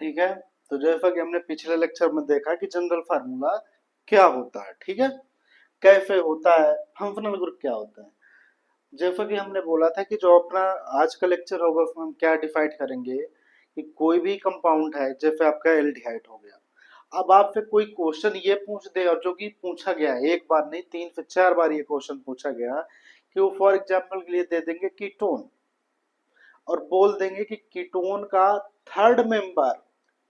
ठीक है। तो जैसा कि हमने पिछले लेक्चर में देखा कि जनरल फार्मूला क्या होता है, ठीक है, कैसे होता है, फंक्शनल ग्रुप क्या होता है। जैसा कि हमने बोला था कि जो अपना आज का लेक्चर होगा उसमें हम क्या डिफाइड करेंगे कि कोई भी कंपाउंड है, जैसे आपका एल्डिहाइड हो गया, अब आपसे कोई क्वेश्चन ये पूछ दे, और जो कि पूछा गया है एक बार नहीं 3 से 4 बार ये क्वेश्चन पूछा गया कि वो फॉर एग्जाम्पल के लिए दे देंगे कीटोन, और बोल देंगे कि कीटोन का थर्ड मेंबर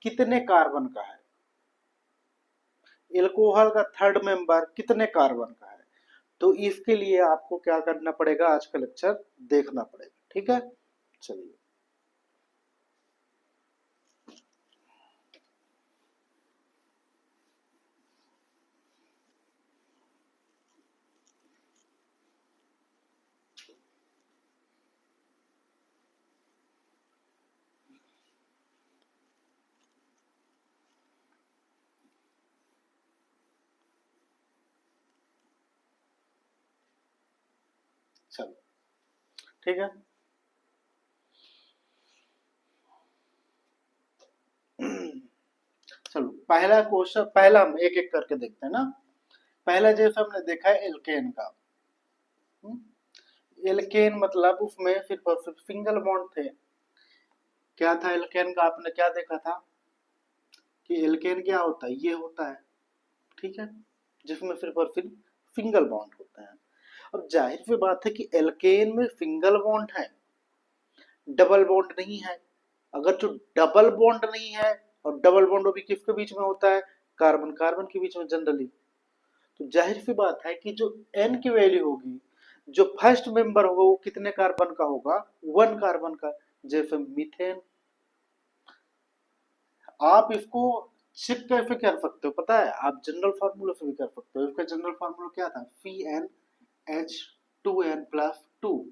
कितने कार्बन का है, एल्कोहल का थर्ड मेंबर कितने कार्बन का है। तो इसके लिए आपको क्या करना पड़ेगा, आज का लेक्चर देखना पड़ेगा, ठीक है। चलिए, चलो, ठीक है। चलो, पहला क्वेश्चन, पहला हम एक एक करके देखते हैं ना। पहला जैसे हमने देखा है एल्केन का। एल्केन मतलब उसमें सिर्फ और सिर्फ सिंगल बॉन्ड थे। क्या था एल्केन का, आपने क्या देखा था कि एल्केन क्या होता है, ये होता है, ठीक है, जिसमें सिर्फ और सिर्फ सिंगल बॉन्ड होता है। अब जाहिर सी बात है कि एल्केन में सिंगल बॉन्ड है, डबल बॉन्ड नहीं है। अगर जो डबल बॉन्ड नहीं है, और डबल बॉन्ड भी किसके बीच में होता है, कार्बन कार्बन के बीच में जनरली, तो जाहिर सी बात है कि जो एन की वैल्यू होगी, जो फर्स्ट मेंबर होगा वो कितने कार्बन का होगा, 1 कार्बन का। जैसे मीथेन, आप इसको चेक कैसे कर सकते हो पता है, आप जनरल फार्मूला से भी कर सकते हो। इसका जनरल फार्मूला क्या था, CnH2n+2।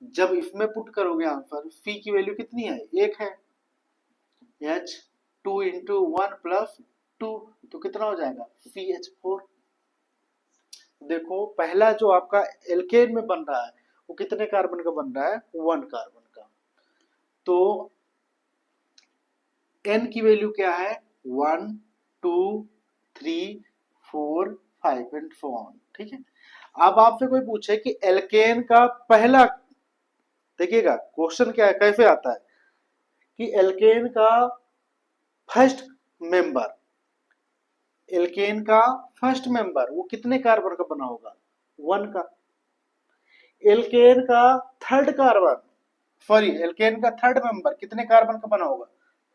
जब इसमें पुट करोगे आंसर, फी की वैल्यू कितनी है, 1 है, H2 × 1 + 2, तो कितना हो जाएगा, CH4। देखो पहला जो आपका एल्केन में बन रहा है वो कितने कार्बन का बन रहा है, 1 कार्बन का। तो एन की वैल्यू क्या है, 1 2 3 4 5 एंड सो ऑन, ठीक है। अब आपसे कोई पूछे कि एल्केन का पहला, देखिएगा क्वेश्चन क्या है, कैसे आता है कि एल्केन का फर्स्ट मेंबर, एल्केन का फर्स्ट मेंबर वो कितने कार्बन का बना होगा, 1 का। एल्केन का थर्ड कार्बन, सॉरी एल्केन का थर्ड मेंबर कितने कार्बन का बना होगा,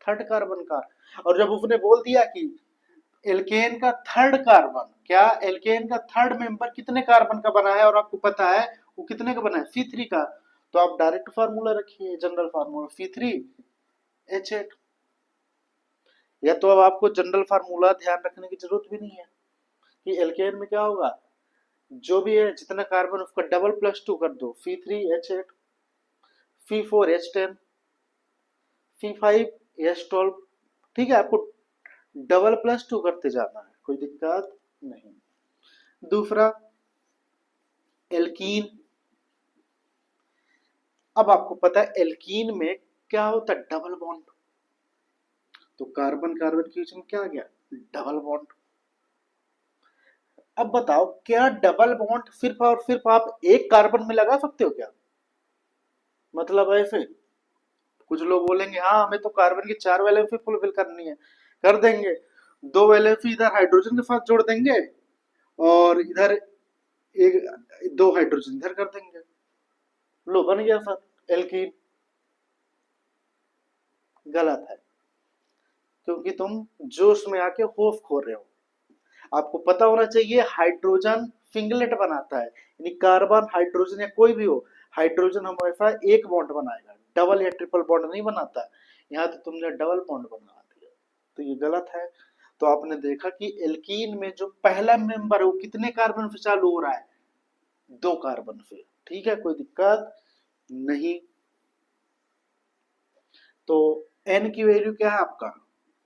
3rd कार्बन का। और जब उसने बोल दिया कि एल्केन का थर्ड कार्बन, क्या एल्केन का थर्ड मेंबर कितने कार्बन का बना है, और आपको पता है वो कितने का बना है, C3 का, तो आप डायरेक्ट फार्मूला रखिए, जनरल फार्मूला C3H8। या तो अब आपको जनरल फार्मूला ध्यान रखने की जरूरत भी नहीं है कि एल्केन में क्या होगा, जो भी है जितना कार्बन उसका डबल +2 कर दो, C3H8, C4H10, C5H12, ठीक है। आपको डबल +2 करते जाना है, कोई दिक्कत नहीं। दूसरा एल्कीन, अब आपको पता है एल्कीन में क्या होता है, डबल बॉन्ड। तो कार्बन कार्बन के बीच में क्या आ गया, डबल बॉन्ड। अब बताओ क्या डबल बॉन्ड सिर्फ और सिर्फ आप एक कार्बन में लगा सकते हो क्या, मतलब ऐसे कुछ लोग बोलेंगे हाँ हमें तो कार्बन की 4 वैलेंसी फुलफिल करनी है, कर देंगे, 2 वैलेंसी इधर हाइड्रोजन के साथ जोड़ देंगे, और इधर एक 2 हाइड्रोजन इधर कर देंगे, लो बन गया सर एल्कीन। गलत है, क्योंकि तुम जोश में आके होश खो रहे हो। आपको पता होना चाहिए हाइड्रोजन सिंगलेट बनाता है, यानी कार्बन हाइड्रोजन या कोई भी हो, हाइड्रोजन हमेशा एक बॉन्ड बनाएगा, डबल या ट्रिपल बॉन्ड नहीं बनाता। यहाँ तो तुमने डबल बॉन्ड बना दिया, तो ये गलत है। तो आपने देखा कि एल्कीन में जो पहला मेंबर है वो कितने कार्बन से चालू हो रहा है, 2 कार्बन से, ठीक है, कोई दिक्कत नहीं। तो एन की वैल्यू क्या है आपका,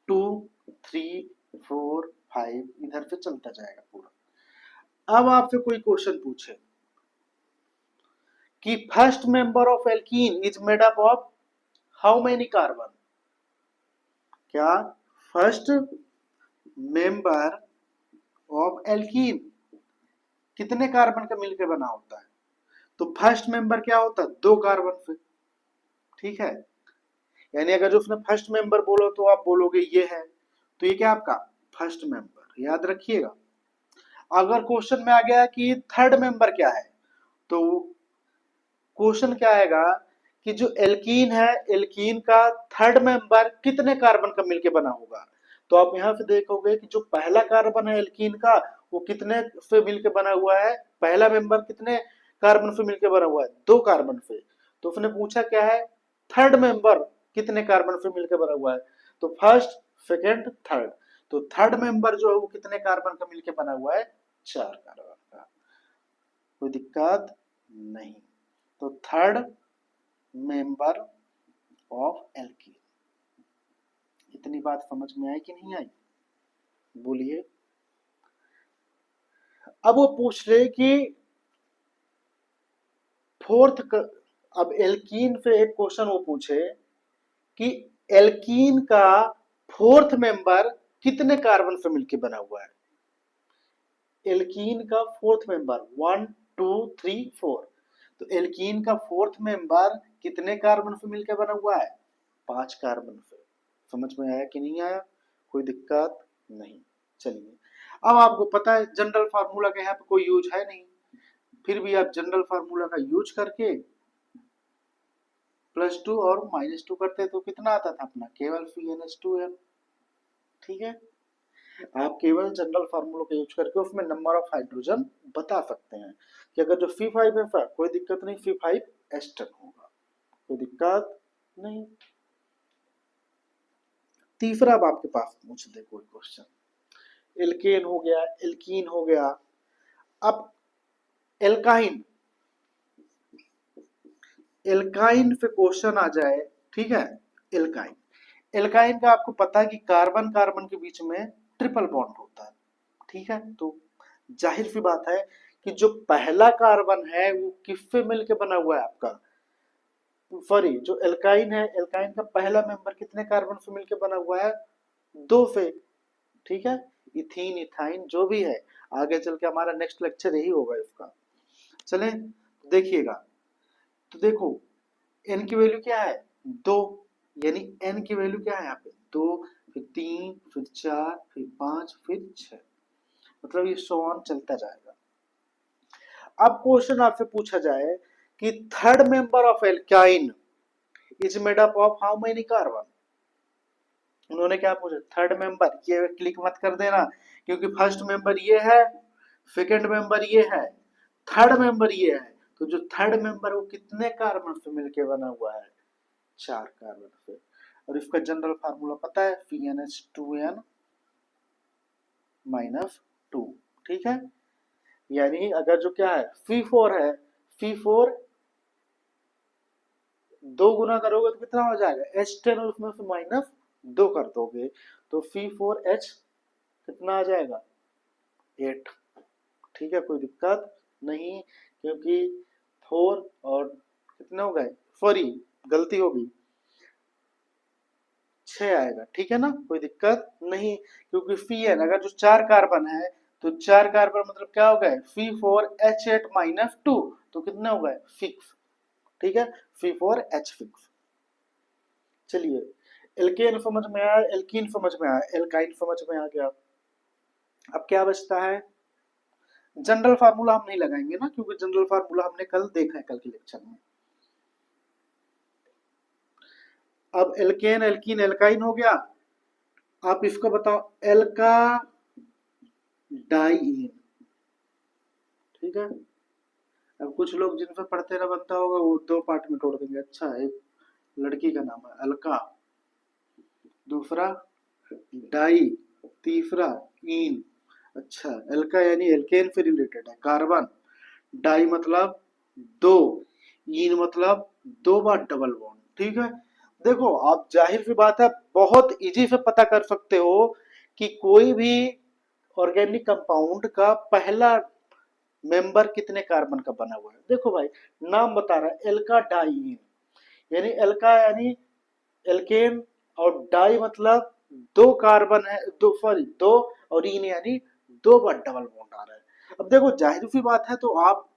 2 3 4 5, इधर से चलता जाएगा पूरा। अब आपसे कोई क्वेश्चन पूछे कि first member of alkene is made up of how many carbon, क्या फर्स्ट मेंबर ऑफ एल्कीन कितने कार्बन का मिलकर बना होता है? तो फर्स्ट मेंबर क्या होता है? 2 कार्बन से, ठीक है। यानी अगर जो उसने फर्स्ट मेंबर बोलो तो आप बोलोगे ये है, तो ये क्या आपका फर्स्ट मेंबर, याद रखिएगा। अगर क्वेश्चन में आ गया कि थर्ड मेंबर क्या है, तो क्वेश्चन क्या आएगा कि जो एल्कीन है, एल्कीन का थर्ड मेंबर कितने कार्बन का मिलके बना होगा। तो आप यहाँ से देखोगे कि जो पहला कार्बन है एल्कीन का, वो कितने से मिलके बना हुआ है? पहला मेंबर कितने कार्बन से मिलके बना हुआ है? 2 कार्बन से। तो उसने पूछा क्या है, थर्ड मेंबर कितने कार्बन से मिलकर बना हुआ है? तो फर्स्ट, सेकेंड, थर्ड। तो थर्ड मेंबर जो है वो कितने कार्बन का मिलकर बना हुआ है? 4 कार्बन का। कोई दिक्कत नहीं। तो थर्ड मेंबर ऑफ एल्कीन। इतनी बात समझ में आई कि नहीं आई? बोलिए। अब वो पूछ रहे कि अब एल्कीन पे एक क्वेश्चन वो पूछे कि एल्कीन का फोर्थ मेंबर कितने कार्बन से मिलकर बना हुआ है? एल्कीन का फोर्थ मेंबर 1 2 3 4। तो एल्कीन का फोर्थ मेंबर कितने कार्बन से मिलकर बना हुआ है? 5 कार्बन से। समझ में आया कि नहीं आया? कोई दिक्कत नहीं। चलिए, अब आपको पता है जनरल फार्मूला का यहाँ पे कोई यूज है नहीं, फिर भी आप जनरल फार्मूला का यूज करके +2 और -2 करते तो कितना आता था अपना? केवल CnH2n। ठीक है, आप केवल जनरल फार्मूला का यूज करके उसमें नंबर ऑफ हाइड्रोजन बता सकते हैं कि अगर जो C5F है, कोई दिक्कत नहीं, C5H10 होगा, कोई दिक्कत नहीं। तीसरा अब आपके पास पूछ दे कोई क्वेश्चन। एल्केन हो गया, एल्कीन हो गया, अब एल्काइन। एल्काइन पे क्वेश्चन आ जाए, ठीक है। एल्काइन, एल्काइन का आपको पता है कि कार्बन कार्बन के बीच में ट्रिपल बॉन्ड होता है, ठीक है। तो जाहिर सी बात है कि जो पहला कार्बन है वो किससे मिलके बना हुआ है आपका? सॉरी, जो एल्काइन है, एल्काइन का पहला मेंबर कितने कार्बन से मिलके बना हुआ है? 2 से, ठीक है। इथीन, इथाइन जो भी है, आगे चल के हमारा नेक्स्ट लेक्चर यही होगा इसका। चलें देखिएगा, तो देखो एन की वैल्यू क्या है? 2। यानी एन की वैल्यू क्या है यहाँ पे? 2, फिर 3, फिर 4, फिर 5, फिर 6। मतलब ये सो ऑन चलता जाएगा। अब क्वेश्चन आपसे पूछा जाए कि third member of alkyne is made up of how many carbon. उन्होंने क्या पूछा? Third member. ये क्लिक मत कर देना, क्योंकि फर्स्ट मेंबर ये है, सेकेंड मेंबर ये है, थर्ड मेंबर ये है। तो जो थर्ड मेंबर वो कितने कार्बन से मिलके बना हुआ है? 4 कार्बन से। और इसका जनरल फार्मूला पता है, CnH2n -2, ठीक है। यानी अगर जो क्या है, C4 है, C4 2 गुना करोगे तो कितना हो जाएगा? H10, और उसमें से -2 कर दोगे तो C4H कितना आ जाएगा? 8। ठीक है, कोई दिक्कत नहीं, क्योंकि 4 और कितने हो गए, सॉरी गलती होगी, 6 आएगा, ठीक है ना, कोई दिक्कत नहीं। क्योंकि Cn अगर जो 4 कार्बन है, तो 4 कार्बन मतलब क्या हो गए? C4H8 -2, तो कितने हो गए? 6, ठीक है, C4H6। चलिए, एल्केन समझ में आया, एल्कीन समझ में आया, एल्काइन समझ में आ गया। अब क्या बचता है? जनरल फार्मूला हम नहीं लगाएंगे ना, क्योंकि जनरल फार्मूला हमने कल देखा है, कल के लेक्चर में। अब एल्केन, एल्कीन, एल्काइन हो गया। आप इसको बताओ, एल्का डाइइन, ठीक है। अब कुछ लोग जिनसे पढ़ते रह बनता होगा वो 2 पार्ट में तोड़ देंगे। अच्छा, एक लड़की का नाम है अलका, दूसरा डाई, तीसरा इन। अच्छा, एल्का यानी एल्केन से रिलेटेड है, कार्बन। डाई मतलब 2, इन मतलब 2 बार डबल बॉन्ड, ठीक है। देखो, आप जाहिर सी बात है बहुत इजी से पता कर सकते हो कि कोई भी ऑर्गेनिक कंपाउंड का पहला मेंबर कितने कार्बन का बना हुआ है। देखो भाई, नाम बता रहा है एल्का डाइइन, यानी एल्का यानी एल्केन, और डाई मतलब दो कार्बन है, दो सॉरी दो और इन यानी दो बार डबल बॉन्ड आ रहा है। अब देखो जाहिर सी बात है, तो आप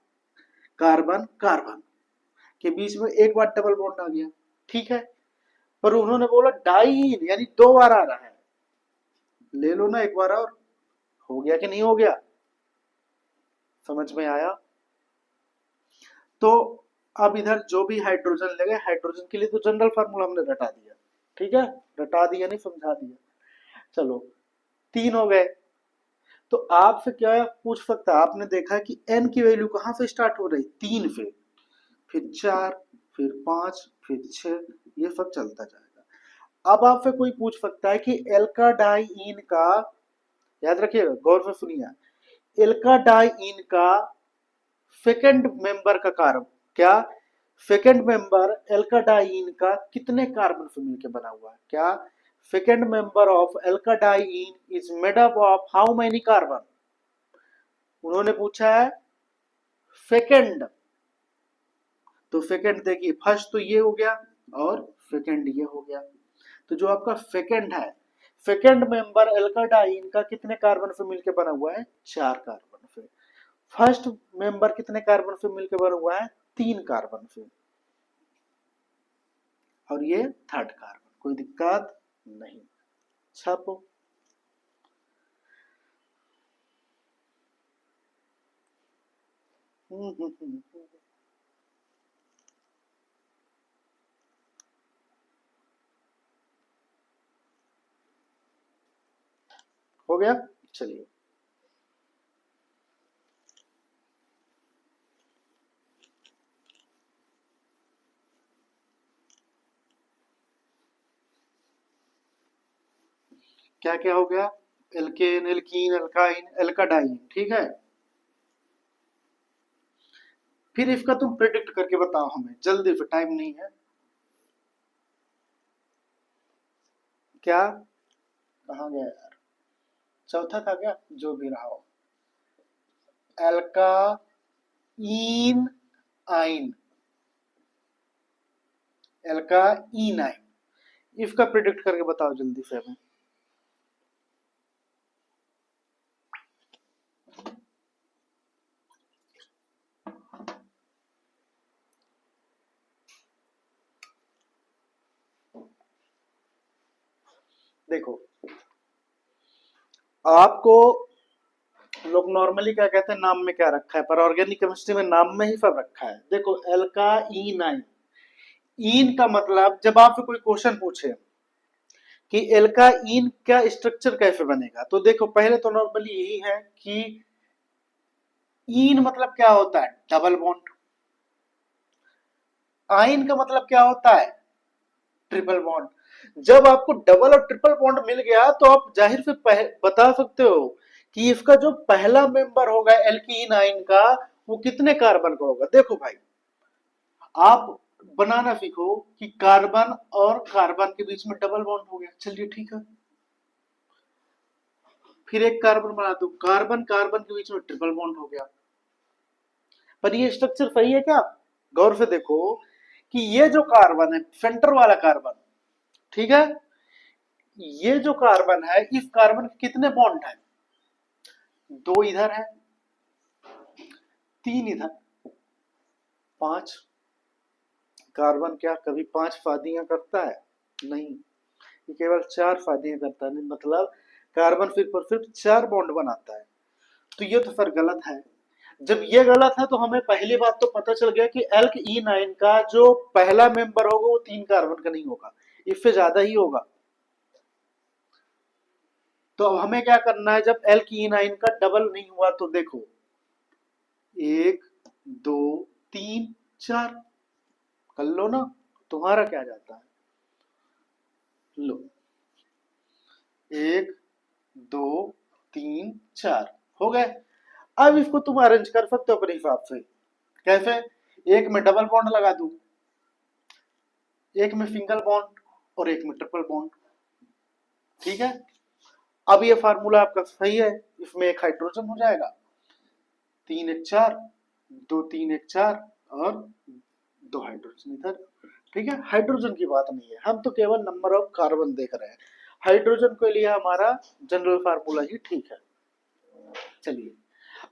कार्बन कार्बन के बीच में एक बार डबल बॉन्ड आ गया, ठीक है। पर उन्होंने बोला डाइन यानी दो बार आ रहा है, ले लो ना एक बार और, हो गया कि नहीं हो गया, समझ में आया। तो अब इधर जो भी हाइड्रोजन लगे, हाइड्रोजन के लिए तो जनरल फार्मूला हमने रटा दिया, ठीक है, रटा दिया नहीं समझा दिया। चलो तीन हो गए। तो आपसे क्या पूछ सकता है, आपने देखा कि n की वैल्यू कहां से स्टार्ट हो रही, तीन से, फिर चार, फिर पांच, फिर छह, ये सब चलता जाएगा। अब आपसे कोई पूछ सकता है कि एल्का डाइइन का, याद रखिएगा गौर से सुनिए, एल्का डाइइन का सेकेंड मेंबर का कार्बन क्या, सेकेंड मेंबर एल्काडाइन का कितने कार्बन से मिलकर बना हुआ है, क्या second member of alkadiene is made up of how many carbon, उन्होंने पूछा है सेकेंड। तो सेकेंड देखिए, फर्स्ट तो ये हो गया और सेकेंड ये हो गया। तो जो आपका सेकेंड है, सेकेंड मेंबर एल्काडाइन का कितने कार्बन से मिलकर बना हुआ है, चार कार्बन से। फर्स्ट मेंबर कितने कार्बन से मिलकर बना हुआ है, तीन कार्बन से, और ये थर्ड कार्बन, कोई दिक्कत नहीं। छापो। हो गया, चलिए। क्या क्या हो गया, एल्केन, एल्कीन, एल्काइन, एल्काडाइन, ठीक है। फिर इसका तुम प्रिडिक्ट करके बताओ हमें जल्दी से, टाइम नहीं है। क्या, कहाँ गया यार, चौथा था क्या, जो भी रहा हो, एल्काइन आइन, एल्काइन आइन, इसका प्रिडिक्ट करके बताओ जल्दी से हमें। देखो आपको लोग नॉर्मली क्या कहते हैं, नाम में क्या रखा है, पर ऑर्गेनिक केमिस्ट्री में नाम में ही सब रखा है। देखो एल्काइन, इन का मतलब जब आपसे कोई क्वेश्चन पूछे कि एल्काइन का स्ट्रक्चर कैसे बनेगा, तो देखो पहले तो नॉर्मली यही है कि इन मतलब क्या होता है, डबल बॉन्ड। आइन का मतलब क्या होता है, ट्रिपल बॉन्ड। जब आपको डबल और ट्रिपल बॉन्ड मिल गया तो आप जाहिर से बता सकते हो कि इसका जो पहला मेंबर होगा एल्कीन आइन का, वो कितने कार्बन का होगा। देखो भाई, आप बनाना सीखो कि कार्बन और कार्बन के बीच में डबल बॉन्ड हो गया, चलिए ठीक है। फिर एक कार्बन बना दो, कार्बन कार्बन के बीच में ट्रिपल बॉन्ड हो गया। पर ये स्ट्रक्चर सही है क्या, गौर से देखो कि ये जो कार्बन है, सेंटर वाला कार्बन, ठीक है, ये जो कार्बन है, इस कार्बन के कितने बॉन्ड है, दो इधर है, तीन इधर, पांच। कार्बन क्या कभी पांच शादियां करता है, नहीं, ये केवल चार शादियां करता है, मतलब कार्बन फिर पर सिर्फ चार बॉन्ड बनाता है। तो ये तो सर गलत है। जब ये गलत है तो हमें पहली बात तो पता चल गया कि एल्क ई नाइन का जो पहला मेंबर होगा वो तीन कार्बन का नहीं होगा, इससे ज्यादा ही होगा। तो अब हमें क्या करना है, जब एल्क ई नाइन का डबल नहीं हुआ तो देखो, एक, दो, तीन, चार, कर लो ना, तुम्हारा क्या जाता है, लो, एक, दो, तीन, चार, हो गए। अब इसको तुम अरेंज कर सकते हो अपने हिसाब से, कैसे, एक में डबल बॉन्ड लगा दूं, एक में सिंगल बॉन्ड और एक में ट्रिपल बॉन्ड, ठीक है। अब ये फार्मूला आपका सही है, इसमें एक हाइड्रोजन हो जाएगा, तीन एक चार, दो तीन एक चार, और दो हाइड्रोजन इधर, ठीक है। हाइड्रोजन की बात नहीं है, हम तो केवल नंबर ऑफ कार्बन देख रहे हैं। हाइड्रोजन के लिए हमारा जनरल फार्मूला ही ठीक है। चलिए,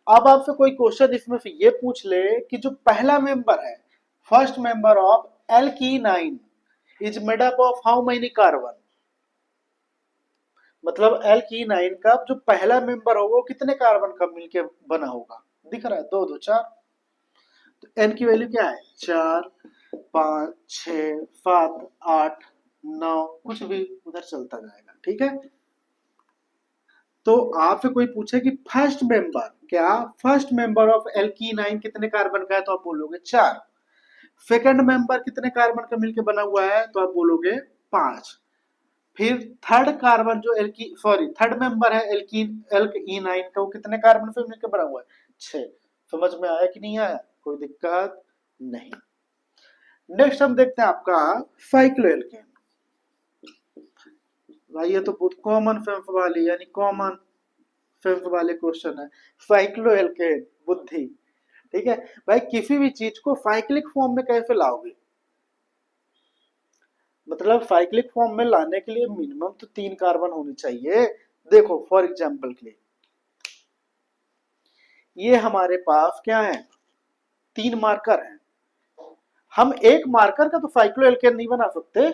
अब आपसे कोई क्वेश्चन इसमें से ये पूछ ले कि जो पहला मेंबर है, first member of alkenyne is made up of how many carbon, मतलब एल्कीनाइन का जो पहला मेंबर होगा वो कितने कार्बन का मिलके बना होगा। दिख रहा है, दो दो चार। तो एन की वैल्यू क्या है, 4 5 6 7 8 9, कुछ भी उधर चलता जाएगा। ठीक है, तो आपसे कोई पूछे कि फर्स्ट मेंबर, क्या फर्स्ट मेंबर ऑफ एल्कीनाइन कितने कार्बन का है, तो आप बोलोगे 4। सेकंड मेंबर कितने कार्बन का मिलके बना हुआ है, तो आप बोलोगे 5। फिर थर्ड कार्बन जो थर्ड मेंबर है एल्कीनाइन का, वो कितने कार्बन से मिलकर बना हुआ है, 6। समझ में आया कि नहीं आया, कोई दिक्कत नहीं। नेक्स्ट हम देखते हैं आपका साइक्लोएल्केन। भाई ये तो बहुत कॉमन सेंस वाली यानी कॉमन सेंस वाले क्वेश्चन है। साइक्लोएल्केन बुद्धि, ठीक है भाई, किसी भी चीज को साइक्लिक फॉर्म में कैसे लाओगे, मतलब साइक्लिक फॉर्म में लाने के लिए मिनिमम तो 3 कार्बन होने चाहिए। देखो फॉर एग्जांपल के लिए ये हमारे पास क्या है, 3 मार्कर हैं, हम एक मार्कर का तो साइक्लोएल्केन नहीं बना सकते,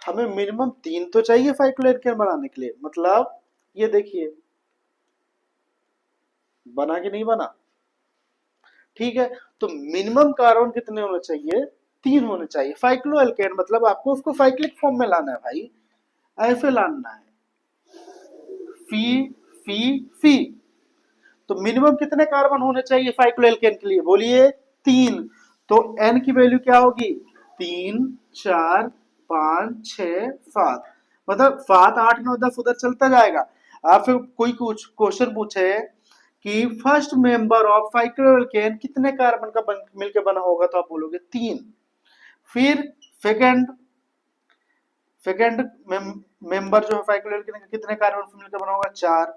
हमें मिनिमम 3 तो चाहिए साइक्लोएल्केन बनाने के लिए। मतलब ये देखिए बना कि नहीं बना, ठीक है, तो मिनिमम कार्बन कितने होने चाहिए, 3 होने चाहिए। साइक्लोएल्केन मतलब आपको उसको साइक्लिक फॉर्म में लाना है भाई, ऐसे लाना है, फी फी फी। तो मिनिमम कितने कार्बन होने चाहिए साइक्लोएल्केन के लिए, बोलिए 3। तो एन की वैल्यू क्या होगी, 3 4 5 6 7, मतलब 7 8 9 10 उधर चलता जाएगा। आपसे कोई कुछ क्वेश्चन पूछे कि फर्स्ट मेंबर ऑफ साइक्लोएल्केन कितने कार्बन का मिलकर बना होगा, तो आप बोलोगे 3। फिर सेकंड सेकंड मेंबर जो है साइक्लोएल्केन का कितने कार्बन से मिलकर बना होगा, 4।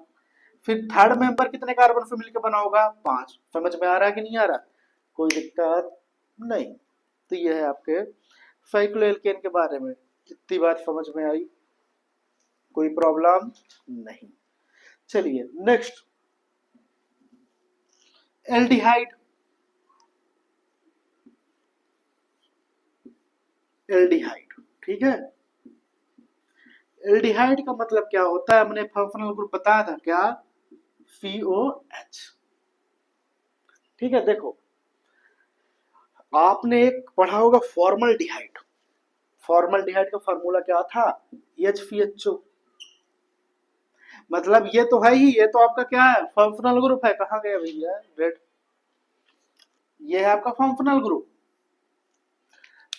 फिर थर्ड मेंबर कितने कार्बन से मिलकर बना होगा, 5। समझ में आ रहा है कि नहीं आ रहा, कोई दिक्कत नहीं। तो ये है आपके साइक्लोएल्केन के बारे में, इतनी बात समझ में आई, कोई प्रॉब्लम नहीं। चलिए नेक्स्ट, एल्डिहाइड। एल्डिहाइड, ठीक है, एल्डिहाइड का मतलब क्या होता है, हमने फंक्शनल ग्रुप बताया था क्या, COH। ठीक है, देखो आपने एक पढ़ा होगा फॉर्मल्डिहाइड, फॉर्मल्डिहाइड का फॉर्मूला क्या था, HCHO। मतलब ये तो है ही, ये तो आपका क्या है, फंक्शनल ग्रुप है। कहाँ गया भैया रेड, ये है आपका फंक्शनल ग्रुप।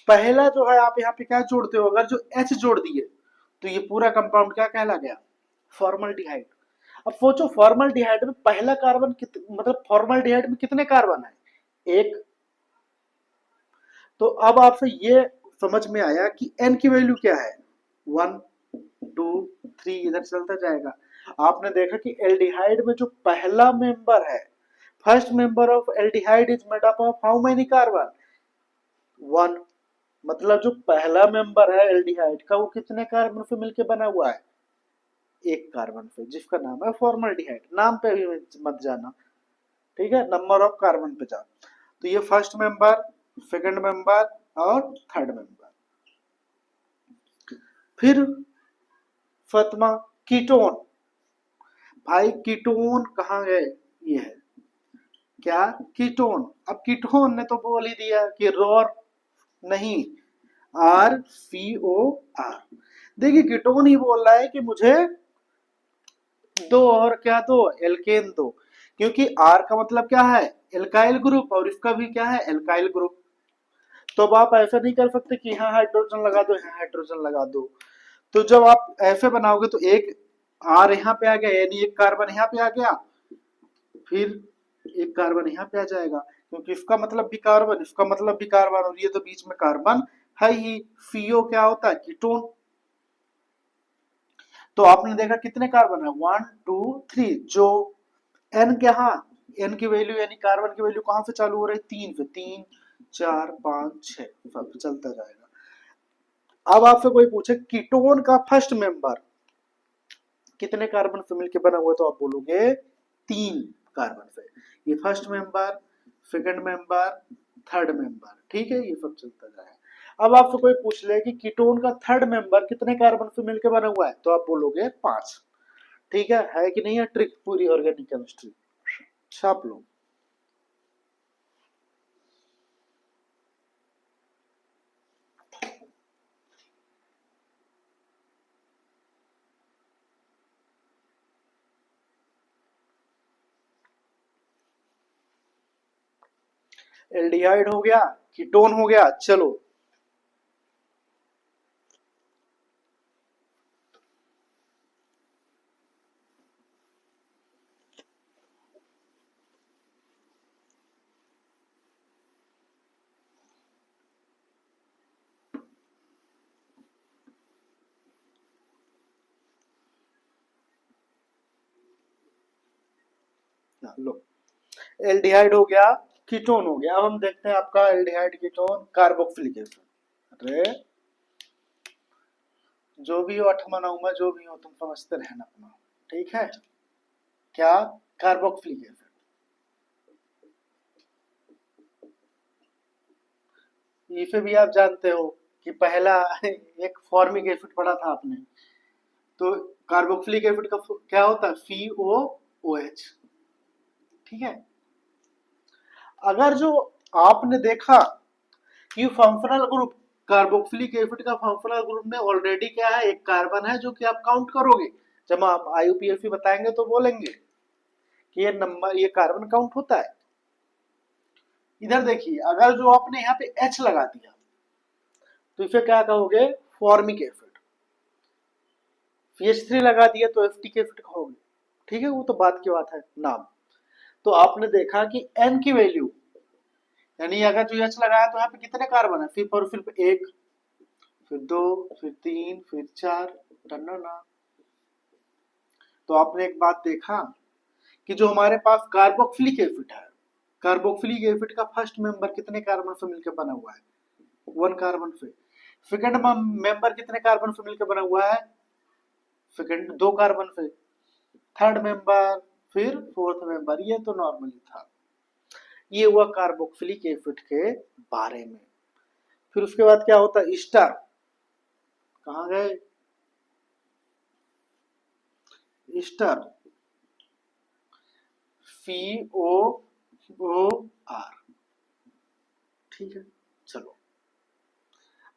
पहला जो है आप यहाँ पे क्या जोड़ते हो, अगर जो H जोड़ दिए तो ये पूरा कंपाउंड क्या कहला गया, फॉर्मल्डिहाइड। अब सोचो फॉर्मल्डिहाइड में पहला कार्बन मतलब फॉर्मल्डिहाइड में कितने कार्बन है, एक। तो अब आपसे ये समझ में आया कि एन की वैल्यू क्या है, 1 2 3, इधर चलता जाएगा। आपने देखा कि एल्डिहाइड में जो पहला मेंबर है, first member of aldehyde is made up of how many carbon, 1। मतलब जो पहला मेंबर है एल्डिहाइड का वो कितने कार्बन से मिलकर बना हुआ है, एक कार्बन से, जिसका नाम है फॉर्मल्डिहाइड। नाम पे भी मत जाना, ठीक है, नंबर ऑफ कार्बन पे जाओ। तो ये फर्स्ट मेंबर, सेकंड मेंबर और थर्ड मेंबर। फिर फतमा कीटोन, भाई कीटोन कहाँ गए, ये है क्या, कीटोन। अब कीटोन ने तो बोल ही दिया कि रोर नहीं, RCOR। देखिए कीटोन ही बोल रहा है कि मुझे दो, और क्या दो, एल्केन दो, क्योंकि आर का मतलब क्या है, एल्काइल ग्रुप, और इसका भी क्या है, एल्काइल ग्रुप। तो अब आप ऐसा नहीं कर सकते कि यहाँ हाइड्रोजन लगा दो, यहाँ हाइड्रोजन लगा दो। तो जब आप ऐसे बनाओगे तो एक आर यहाँ पे आ गया, यानी एक कार्बन यहाँ पे आ गया, फिर एक कार्बन यहाँ पे आ जाएगा, क्योंकि इसका मतलब भी कार्बन, इसका मतलब भी कार्बन, और ये तो बीच में कार्बन है ही। CO क्या होता है, कीटोन। तो आपने देखा कितने कार्बन है, 1 2 3। जो एन क्या, एन की वैल्यू यानी कार्बन की वैल्यू कहां से चालू हो रही है, 3 से, 3 4 5 6, सब चलता जाएगा। अब आपसे कोई पूछे कीटोन का फर्स्ट मेंबर कितने कार्बन से मिलकर बना हुआ, तो आप बोलोगे 3 कार्बन से। ये first member, second member, third member, ठीक है, ये सब चलता जाएगा। अब आपसे कोई पूछ ले कि कीटोन का थर्ड मेंबर कितने कार्बन से मिलकर बना हुआ है, तो आप बोलोगे 5। ठीक है कि नहीं है ट्रिक पूरी ऑर्गेनिक केमिस्ट्री, छाप लो। एल्डिहाइड हो गया, कीटोन हो गया, चलो लो, एल्डिहाइड हो गया, कीटोन हो गया। अब हम देखते हैं आपका एल्डिहाइड कीटोन कार्बोक्सिलिक एसिड। अरे जो भी हो, 8वां 9वां जो भी हो, तुम समझते रहना अपना, ठीक है। क्या? Carboxylic acid. इसे भी आप जानते हो कि पहला एक फॉर्मिक एसिड पढ़ा था आपने, तो कार्बोक्सिलिक एसिड का क्या होता है, COOH, ठीक है। अगर जो आपने देखा कि फंक्शनल ग्रुप कार्बोक्सिलिक एसिड का फंक्शनल ग्रुप में ऑलरेडी क्या है, एक कार्बन है, जो कि आप काउंट करोगे जब आप IUPAC बताएंगे तो बोलेंगे कि ये नंबर, ये कार्बन काउंट होता है। इधर देखिए, अगर जो आपने यहाँ पे H लगा दिया तो इसे क्या कहोगे, फॉर्मिक एसिड। CH3 लगा दिया तो एसिटिक एसिड कहोगे, ठीक है, वो तो बात की बात है नाम। तो आपने देखा कि N की वैल्यू, यानी अगर जो H लगाया तो यहाँ पे कितने कार्बन है, फिर एक, फिर 2, फिर 3, फिर 4, टन्ना। तो आपने एक बात देखा कि जो हमारे पास कार्बोक्सिलिक एसिड है, कार्बोक्सिलिक एसिड का फर्स्ट मेंबर कितने कार्बन से मिलकर बना हुआ है, 1 कार्बन से। सेकंड मेंबर कितने कार्बन से मिलकर बना हुआ है, सेकंड 2 कार्बन से। थर्ड मेंबर, फिर फोर्थ मेंबर, ये तो नॉर्मली था। ये हुआ कार्बोक्सिलिक एसिड के बारे में। फिर उसके बाद क्या होता है, ईस्टर, कहाँ गए ईस्टर, COOR, ठीक है। चलो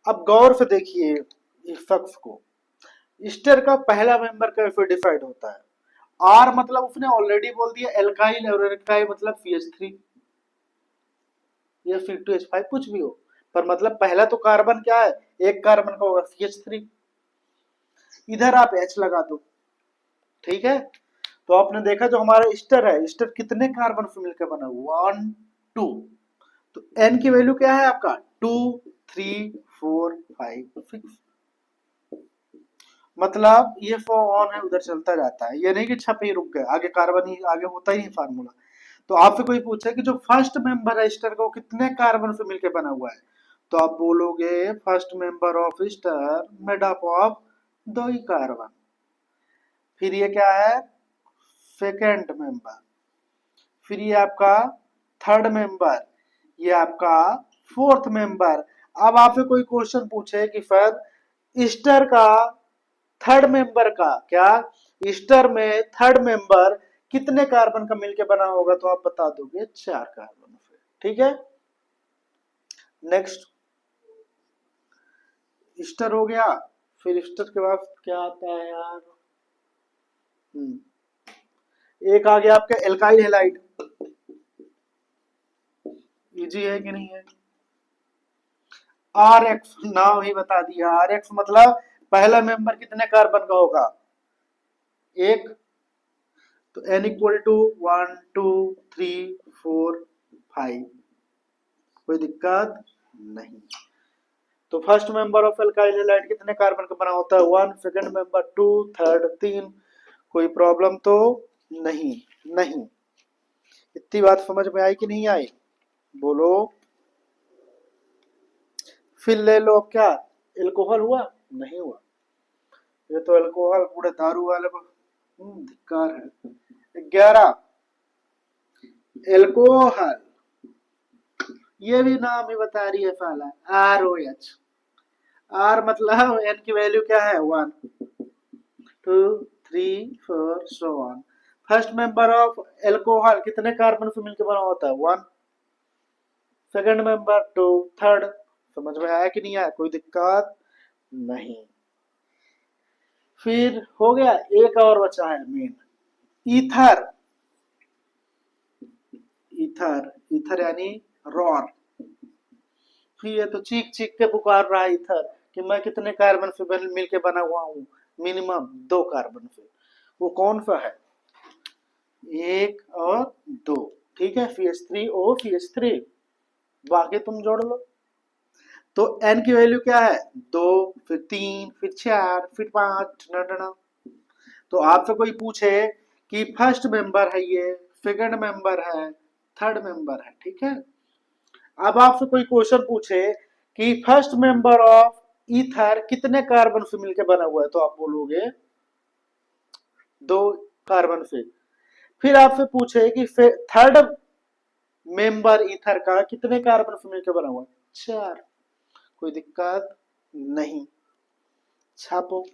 अब गौर से देखिए इस शख्स को, ईस्टर का पहला मेंबर कैसे डिसाइड होता है। आर मतलब उसने ऑलरेडी बोल दिया एल्काइल, और एल्काइल मतलब CH3 या C2H5 कुछ भी हो, पर मतलब पहला तो कार्बन क्या है, एक कार्बन का होगा CH3। इधर आप H लगा दो, ठीक है। तो आपने देखा जो हमारा ईस्टर है, ईस्टर कितने कार्बन से मिलकर बना हुआ, 1 2। तो N की वैल्यू क्या है आपका, 2 3 4 5 6। मतलब ये फॉर ऑन है, उधर चलता जाता है, ये नहीं कि छप ही रुक गए, आगे कार्बन ही आगे होता ही नहीं फार्मूला। तो आपसे कोई पूछे कि जो फर्स्ट मेंबर है ईस्टर का वो कितने कार्बन से मिलकर बना हुआ है, तो आप बोलोगे first member of Easter made up of 2 he carbon. फिर ये क्या है, सेकेंड मेंबर, फिर ये आपका थर्ड मेंबर, ये आपका फोर्थ मेंबर। अब आपसे कोई क्वेश्चन पूछे कि सर ईस्टर का थर्ड मेंबर का क्या, ईस्टर में थर्ड मेंबर कितने कार्बन का मिलके बना होगा, तो आप बता दोगे 4 कार्बन से, ठीक है। नेक्स्ट ईस्टर हो गया, फिर ईस्टर के बाद क्या आता है यार, एक आ गया आपका एल्काइल हैलाइड। इजी है कि नहीं है, RX नाम ही बता दिया, RX मतलब पहला मेंबर कितने कार्बन का होगा, एक। तो N इक्वल टू 1 2 3 4 5, कोई दिक्कत नहीं। तो first member of alkyl halide कितने कार्बन का बना होता है, 1, सेकंड मेंबर 2, थर्ड 3, कोई प्रॉब्लम तो नहीं। नहीं, इतनी बात समझ में आई कि नहीं आई, बोलो। फिर ले लो क्या, एल्कोहल हुआ? नहीं हुआ। ये तो एल्कोहल पूरे दारू वाले को धिक्कार है। 11 एल्कोहल, ये भी नाम ही बता रही है साला, ROH। आर मतलब एन की वैल्यू क्या है? 1 2 3 4 so on. First member of alcohol कितने कार्बन से मिलकर बना होता है? 1। Second member 2, third. समझ में आया कि नहीं आया? कोई दिक्कत नहीं। फिर हो गया, एक और बचा है मेन, ईथर। ईथर, ईथर यानी रॉर। फिर ये तो चीख चीख के पुकार रहा है ईथर कि मैं कितने कार्बन से मिलके बना हुआ हूँ? मिनिमम 2 कार्बन से। वो कौन सा है? 1 और 2। ठीक है, CH3O CH3, बाकी तुम जोड़ लो। तो n की वैल्यू क्या है? 2, फिर 3, फिर 4, फिर 5। तो आपसे कोई पूछे कि फर्स्ट मेंबर है ये, सेकंड मेंबर है, थर्ड मेंबर है, ठीक है। अब आपसे कोई क्वेश्चन पूछे कि फर्स्ट मेंबर ऑफ ईथर कितने कार्बन से मिलकर बना हुआ है, तो आप बोलोगे 2 कार्बन से। फिर आपसे पूछे कि थर्ड मेंबर ईथर का कितने कार्बन से मिलकर बना हुआ है? 4। कोई दिक्कत नहीं। छापो।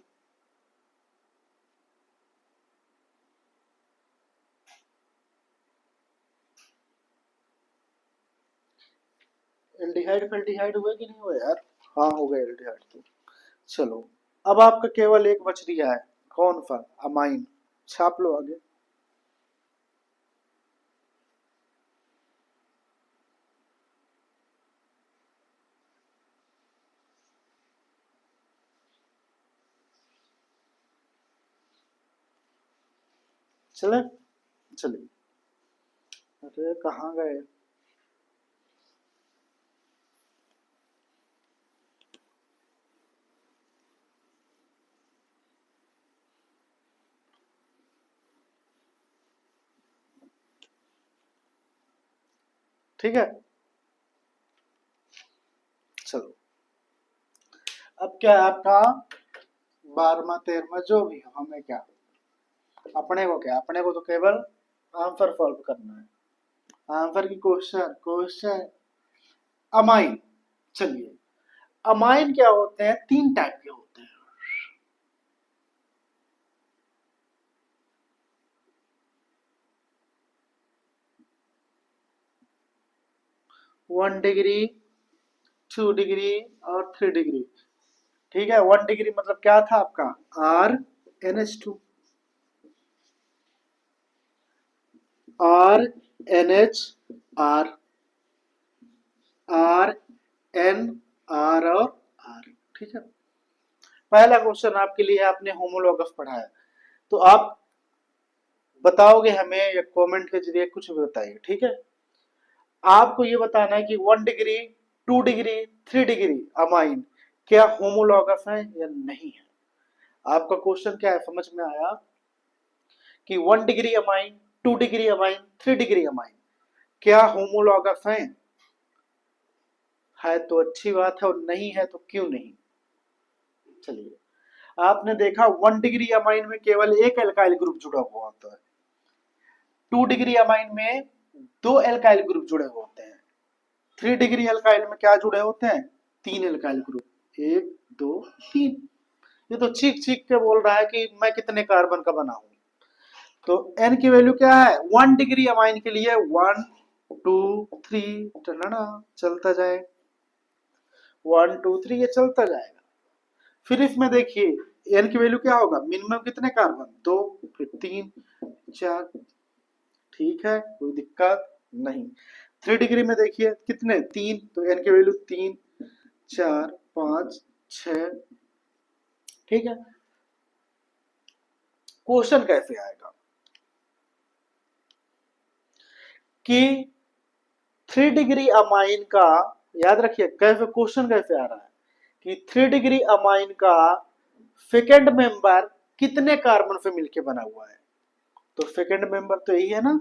एल्डिहाइड फेल्डिहाइड हुए कि नहीं हुए यार? हाँ हो गए एल्डिहाइड तो। चलो, अब आपका केवल एक बच रहा है, कौन सा? अमाइन। छाप लो आगे। चले चलिए। अरे कहाँ गए? ठीक है, चलो। अब क्या है आपका 12वां 13वां जो भी हो, हमें क्या, अपने को क्या, अपने को तो केवल आंसर सॉल्व करना है। आंसर की क्वेश्चन क्वेश्चन अमाइन। चलिए, अमाइन क्या होते हैं? 3 टाइप के होते हैं। 1 डिग्री, 2 डिग्री और 3 डिग्री। ठीक है, 1 डिग्री मतलब क्या था आपका? RNH2, RNH, RNR और R। ठीक है, पहला क्वेश्चन आपके लिए आपने होमोलॉगस पढ़ा है, तो आप बताओगे हमें या कमेंट के जरिए कुछ भी बताइए। ठीक है, आपको ये बताना है कि 1 डिग्री, 2 डिग्री, 3 डिग्री अमाइन क्या होमोलॉगस है या नहीं है। आपका क्वेश्चन क्या है, समझ में आया? कि 1 degree amine, 2 degree amine, 3 degree amine क्या होमोलॉगस है तो अच्छी बात है, और नहीं है तो क्यों नहीं। चलिए, आपने देखा 1 डिग्री अमाइन में केवल एक एल्काइल ग्रुप जुड़ा हुआ होता है, 2 डिग्री अमाइन में 2 एल्काइल ग्रुप जुड़े हुए होते हैं, 3 डिग्री अल्काइल में क्या जुड़े होते हैं? 3 एल्काइल ग्रुप, 1 2 3। ये तो चीख चीख के बोल रहा है कि मैं कितने कार्बन का बना हूं। तो n की वैल्यू क्या है? 1 डिग्री अमाइन के लिए 1 2 3 टनना चलता जाए, 1 2 3 ये चलता जाएगा। फिर इसमें देखिए n की वैल्यू क्या होगा? मिनिमम कितने कार्बन? 2, फिर 3 4। ठीक है, कोई दिक्कत नहीं। 3 डिग्री में देखिए कितने? 3, तो n की वैल्यू 3 4 5 6। ठीक है, क्वेश्चन कैसे आएगा कि 3 डिग्री अमाइन का, याद रखिए कैसे क्वेश्चन कैसे आ रहा है कि 3 डिग्री अमाइन का सेकेंड मेंबर कितने कार्बन से मिलके बना हुआ है। तो सेकेंड मेंबर तो यही है ना,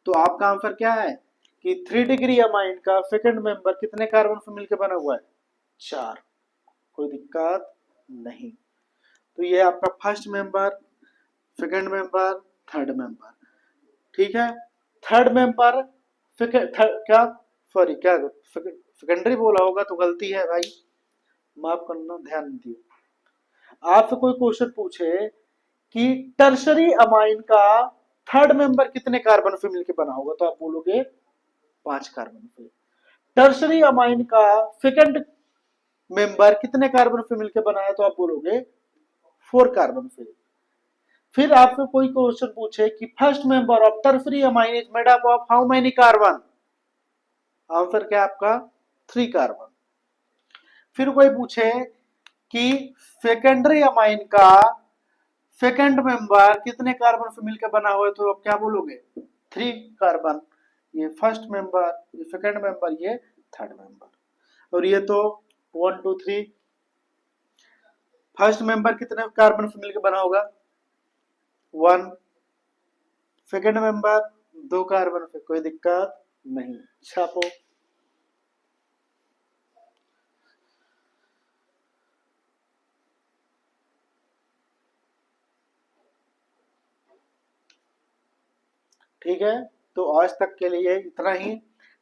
तो आपका आंसर क्या है कि 3 डिग्री अमाइन का सेकेंड मेंबर कितने कार्बन से मिलकर बना हुआ है? 4, कोई दिक्कत नहीं। तो ये आपका first member, second member, third member, ठीक है। थर्ड मेंबर क्या, सॉरी क्या सेकेंडरी बोला होगा तो गलती है भाई, माफ करना, ध्यान दिए। आपसे कोई क्वेश्चन पूछे कि टर्शरी अमाइन का थर्ड मेंबर कितने कार्बन से मिलकर बना होगा, तो आप बोलोगे 5 कार्बन से। टर्शरी अमाइन का सेकंड मेंबर कितने कार्बन से मिलकर बना है, तो आप बोलोगे 4 कार्बन से। फिर आपसे कोई क्वेश्चन पूछे कि first member of tertiary amine is made up of how many carbon, answer क्या आपका 3 कार्बन। फिर कोई पूछे कि सेकेंडरी अमाइन का सेकंड मेंबर कितने कार्बन से मिलकर बना हुआ है, तो आप क्या बोलोगे 3 कार्बन। ये फर्स्ट मेंबर, ये सेकंड मेंबर, ये थर्ड मेंबर। और ये तो 1 2 3, फर्स्ट मेंबर कितने कार्बन से मिलकर बना होगा 1, सेकंड मेंबर 2 कार्बन से, कोई दिक्कत नहीं, छापो। ठीक है, तो आज तक के लिए इतना ही।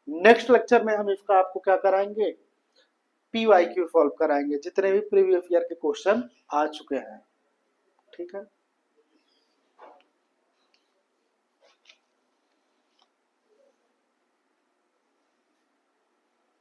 नेक्स्ट लेक्चर में हम इसका आपको क्या कराएंगे, PYQ सॉल्व कराएंगे, जितने भी प्रीवियस ईयर के क्वेश्चन आ चुके हैं। ठीक है।